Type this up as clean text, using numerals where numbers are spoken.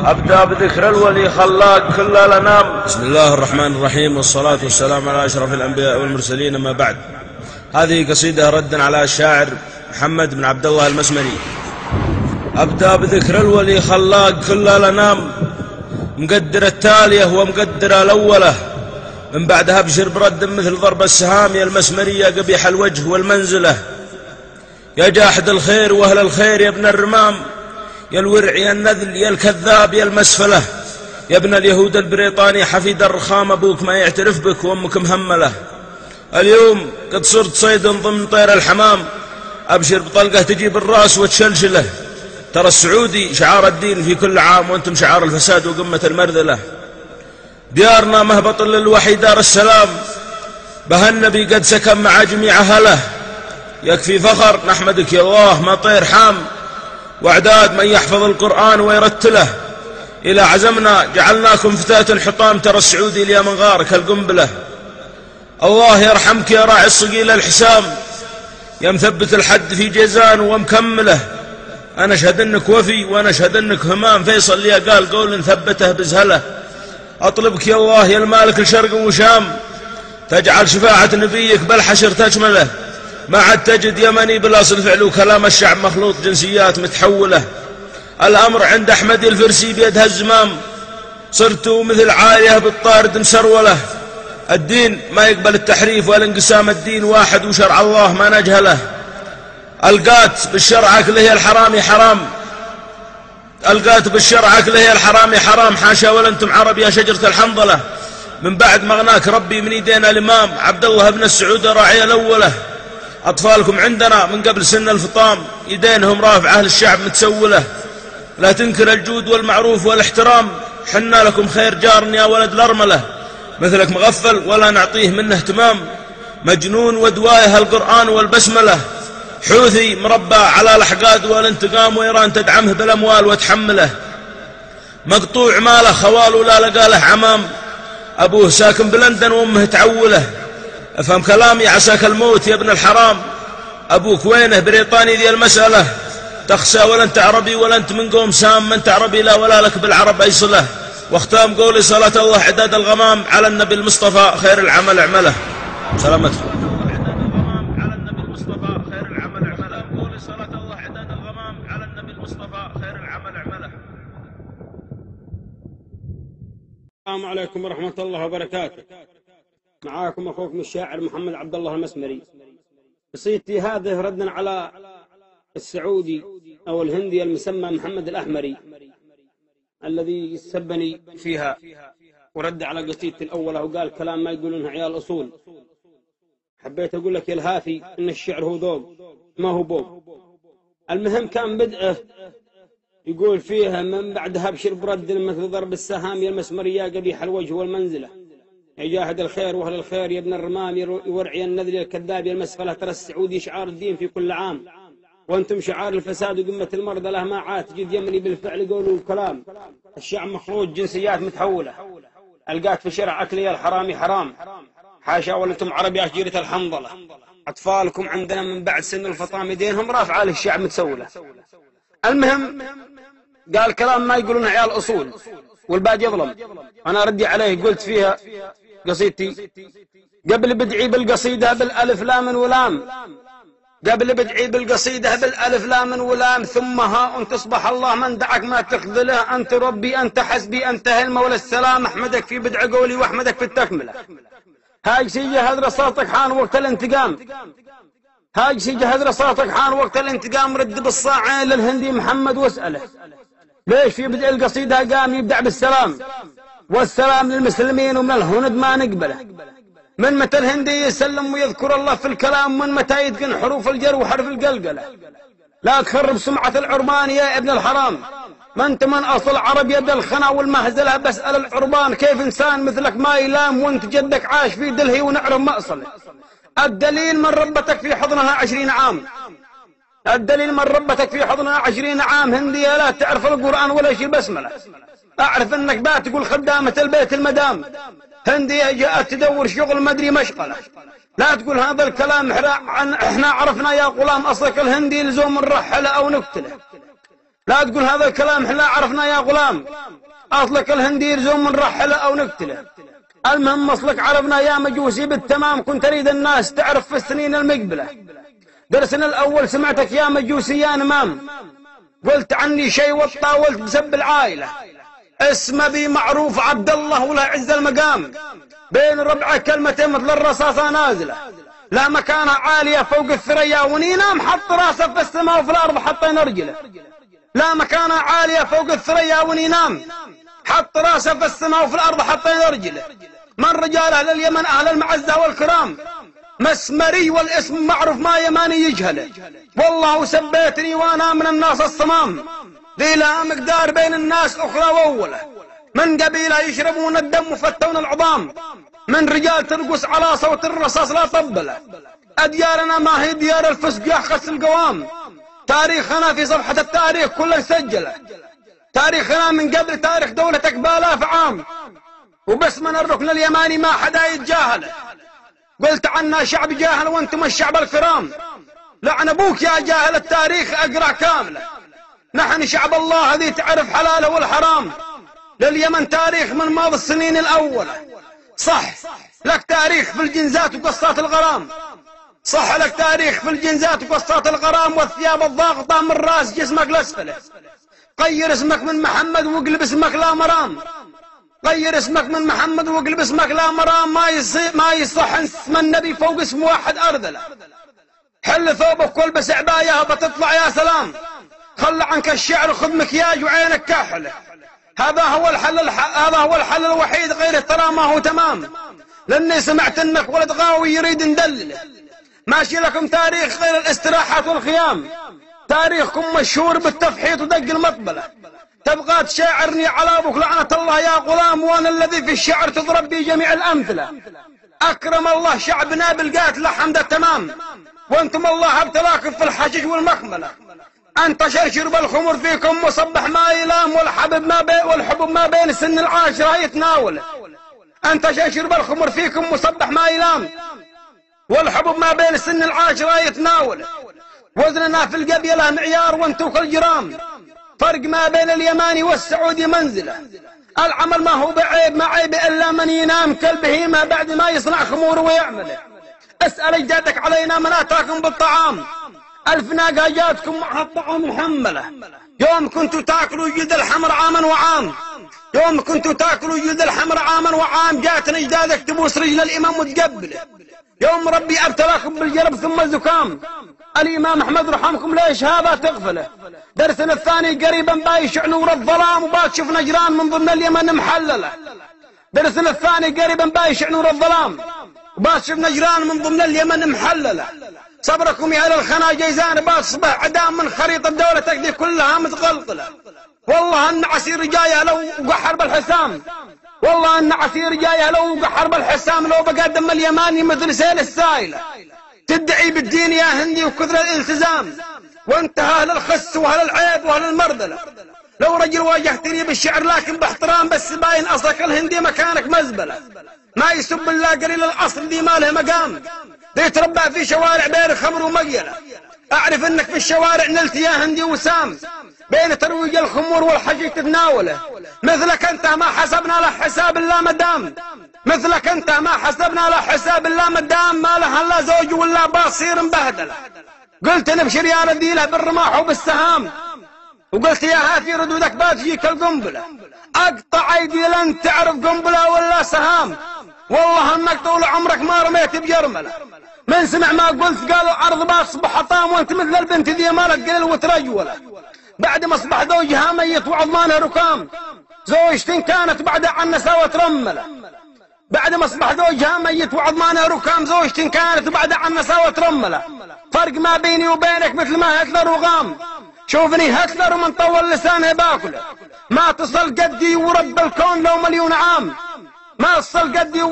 أبدأ بذكر الولي خلاق كل الأنام. بسم الله الرحمن الرحيم، والصلاة والسلام على أشرف الأنبياء والمرسلين، ما بعد. هذه قصيدة ردا على الشاعر محمد بن عبد الله المسمري. أبدأ بذكر الولي خلاق كل الأنام، مقدر التالية ومقدر الأولة، من بعدها ابشر برد مثل ضرب السهام، يا المسمري يا قبيح الوجه والمنزلة، يا جاحد الخير وأهل الخير يا ابن الرمام، يا الورع يا النذل يا الكذاب يا المسفلة، يا ابن اليهود البريطاني حفيد الرخام، أبوك ما يعترف بك وأمك مهملة. اليوم قد صرت صيدا ضمن طير الحمام، أبشر بطلقة تجيب الراس وتشلشله، ترى السعودي شعار الدين في كل عام، وأنتم شعار الفساد وقمة المرذلة. ديارنا مهبط للوحي دار السلام، بها النبي قد سكن مع جميع أهله، يكفي فخر نحمدك يا الله ما طير حام، واعداد من يحفظ القرآن ويرتله، إلى عزمنا جعلناكم فتاة الحطام، ترى السعودي ليا من غارك القنبلة. الله يرحمك يا راعي الصقيل الحسام، يا مثبت الحد في جيزان ومكمله، أنا أشهد أنك وفي وأنا أشهد أنك همام، فيصل لي قال قول ثبته بزهله. أطلبك يا الله يا المالك الشرق وشام، تجعل شفاعة نبيك بالحشر تشمله، ما عاد تجد يمني بالأصل فعل وكلام الشعب مخلوط جنسيات متحولة. الأمر عند أحمد الفرسي بيدها الزمام، صرت مثل عالية بالطارد مسرولة، الدين ما يقبل التحريف والانقسام، الدين واحد وشرع الله ما نجهله. القات بالشرع أكله الحرام حرام، القات بالشرع أكله الحرام حرام، حاشا ولا أنتم عرب يا شجرة الحنظلة، من بعد ما غناك ربي من يدينا الإمام عبد الله بن السعود راعي الأولة. أطفالكم عندنا من قبل سن الفطام، يدينهم رافعة للشعب متسولة، لا تنكر الجود والمعروف والاحترام، حنا لكم خير جار يا ولد الأرملة، مثلك مغفل ولا نعطيه منه اهتمام، مجنون ودوايه القرآن والبسملة، حوثي مربى على الأحقاد والانتقام، وإيران تدعمه بالأموال وتحمله، مقطوع ماله خوال ولا لقاله عمام، أبوه ساكن بلندن وأمه تعوله. افهم كلامي عساك الموت يا ابن الحرام، أبوك وينه بريطاني ذي المسألة، تخسى ولا أنت عربي ولا أنت من قوم سام، ما أنت عربي لا ولا لك بالعرب أي صلة. واختام قولي صلاة الله عداد الغمام على النبي المصطفى خير العمل اعمله. سلامتكم. السلام عليكم ورحمة الله وبركاته. معاكم أخوكم الشاعر محمد عبد الله المسمري. قصيدتي هذه ردا على السعودي أو الهندي المسمى محمد الأحمري الذي سبني فيها، ورد على قصيدتي الأولى وقال كلام ما يقولونه عيال أصول. حبيت أقول لك يا الهافي إن الشعر هو ذوق ما هو بوق. المهم كان بدأه يقول فيها من بعدها ابشر برد مثل ضرب السهام، يا المسمري يا قبيح الوجه والمنزلة، يا جاهد الخير وأهل الخير يا ابن الرمام، يا ورعي النذل الكذاب يا المسفلة، ترى السعودي شعار الدين في كل عام، وأنتم شعار الفساد وقمة المرذلة، ما عاد تجد يمني بالفعل قولوا الكلام، الشعب مخلوط جنسيات متحولة، القات في شرع أكلي الحرامي حرام، حاشا وأنتم عرب يا شجرة الحنظلة. أطفالكم عندنا من بعد سن الفطام يدينهم رافعة للشعب متسولة. المهم قال كلام ما يقولون عيال أصول والباقي يظلم. أنا ردي عليه قلت فيها قصيدتي قبل بدعي بالقصيدة بالألف لام ولام، قبل بدعي بالقصيدة بالألف لام ولام، ثم هاء تصبح الله من دعك ما تخذله، أنت ربي أنت حسبي أنت المولى السلام، أحمدك في بدع قولي وأحمدك في التكملة. هاي شي جهز رصاصتك حان وقت الانتقام، هاي شي جهز رصاصتك حان وقت الانتقام، رد بالصاعين للهندي محمد واسأله ليش في بدء القصيدة قام يبدع بالسلام، والسلام للمسلمين ومن الهند ما نقبله. من متى الهندي يسلم ويذكر الله في الكلام، من متى يتقن حروف الجر وحرف القلقلة. لا تخرب سمعة العربان يا ابن الحرام، ما انت من اصل عرب يد الخنا والمهزلة، بسأل العربان كيف انسان مثلك ما يلام، وانت جدك عاش في دلهي ونعرف مأصله. الدليل من ربتك في حضنها 20 عام، الدليل من ربتك في حضنها 20 عام، هندية لا تعرف القرآن ولا شي بسملة، أعرف أنك بات تقول خدامة البيت المدام، هندية جاءت تدور شغل مدري مشغلة، لا تقول هذا الكلام احنا عرفنا يا غلام، أصلك الهندي لزوم نرحله أو نقتله. لا تقول هذا الكلام احنا عرفنا يا غلام، اصلك الهندي يرزوم من رحله او نقتله. المهم اصلك عرفنا يا مجوسي بالتمام، كنت تريد الناس تعرف في السنين المقبله. درسنا الاول سمعتك يا مجوسي يا نمام، قلت عني شيء وطاولت بسب العائله. اسمه بي معروف عبد الله وله عز المقام، بين ربعه كلمتين مثل الرصاصه نازله، لا مكانه عاليه فوق الثريا ونينام حط راسه في السماء وفي الارض حطين رجله. لا مكانه عاليه فوق الثريا ونينام حط راسه في السماء وفي الارض حطين رجله. من رجال اهل اليمن اهل المعزه والكرام، مسمري والاسم معروف ما يماني يجهله. والله سبيتني وانا من الناس الصمام، ذي لا مقدار بين الناس اخرى واوله. من قبيله يشربون الدم وفتون العظام، من رجال ترقص على صوت الرصاص لا طبله. اديارنا ما هي ديار الفسق يخص القوام، تاريخنا في صفحه التاريخ كله سجله. تاريخنا من قبل تاريخ دولتك بالاف عام، وباسمنا الركن اليماني ما حدا يتجاهله. قلت عنا شعب جاهل وانتم الشعب الكرام، لعن ابوك يا جاهل التاريخ اقرا كامله. نحن شعب الله ذي تعرف حلاله والحرام، لليمن تاريخ من ماضي السنين الاوله. صح لك تاريخ في الجنزات وقصات الغرام، صح لك تاريخ في الجنزات وقصات الغرام والثياب الضاغطه من راس جسمك لاسفله. غير اسمك من محمد واقلب اسمك لا مرام، غير اسمك من محمد واقلب اسمك لا مرام. ما يصح اسم النبي فوق اسم واحد ارذله. حل ثوبك والبس عبايه بتطلع يا سلام، خل عنك الشعر خذ مكياج وعينك كحله. هذا هو الحل الوحيد، غيره ترى ما هو تمام. لاني سمعت انك ولد غاوي يريد ندلله. ماشي لكم تاريخ غير الاستراحات والخيام، تاريخكم مشهور بالتفحيط ودق المطبله. تبغى تشاعرني على ابوك لعنه الله يا غلام، وانا الذي في الشعر تضرب بي جميع الامثله. اكرم الله شعبنا بالقاتله حمد التمام، وانتم الله ابتلاكم في الحشيش والمخمله. انتشر شرب الخمر فيكم وصبح ما يلام، والحبب ما بين سن العاشره يتناوله. انتشر شرب الخمر فيكم وصبح ما يلام، والحبب ما بين سن العاشره يتناوله. وزننا في القبيله معيار وانتم كالجرام، فرق ما بين اليماني والسعودي منزله. العمل ما هو بعيب، ما عيب الا من ينام كالبهيمه بعد ما يصنع خمور ويعمله. اسال اجدادك علينا من اتاكم بالطعام، الف ناقه جاتكم مع الطعام محمله. يوم كنتوا تاكلوا جلد الحمر عاما وعام، يوم كنتوا تاكلوا جلد الحمر عاما وعام، جاتنا اجدادك تبوس رجل الامام وتقبله. يوم ربي ابتلاكم بالجرب ثم الزكام، الامام احمد رحمكم ليش هذا تغفله. درسنا الثاني قريبا بايشع نور الظلام، وباتشوف نجران من ضمن اليمن محلله. درسنا الثاني قريبا بايشع نور الظلام، وباتشوف نجران من ضمن اليمن محلله. صبركم يا اهل الخنا جيزان، باتصبح عدام من خريطه دولتك دي كلها متغلطله. والله ان عسير جايه لو وقحر بالحسام، والله ان عسير جايه لو وقحر بالحسام، لو بقدم اليماني مثل سيل السايله. تدعي بالدين يا هندي وكثر الالتزام، وانت اهل الخس واهل العيب واهل المرذله. لو رجل واجهتني بالشعر لكن باحترام، بس باين اصلك الهندي مكانك مزبله. ما يسب الا قليل الاصل دي ما له مقام، دي تربى في شوارع بين خمر ومقيله. اعرف انك في الشوارع نلت يا هندي وسام، بين ترويج الخمور والحشيش تتناوله. مثلك انت ما حسبنا له حساب الا مدام، مثلك انت ما حسبنا له حساب الا مدام، ما له الا زوج ولا باصير مبهدله. قلت نبشر يا رذيله بالرماح وبالسهام، وقلت يا هاتي ردودك باتجيك القنبله. اقطع ايدي لن تعرف قنبله ولا سهام، والله انك طول عمرك ما رميت بجرمله. من سمع ما قلت قالوا عرض باصبح حطام، وانت مثل البنت ذي مالك قليل وترجوله. بعد ما اصبح زوجها ميت وعظمانها ركام، زوجتين كانت بعد عنسه وترمله. بعد ما اصبح زوجها ميت وعظمانها ركام، زوجتين كانت بعد عنسه وترمله. فرق ما بيني وبينك مثل ما هتلر وغام، شوفني هتلر ومن طول لسانه باكله. ما تصل قدي ورب الكون لو مليون عام، ما تصل قدي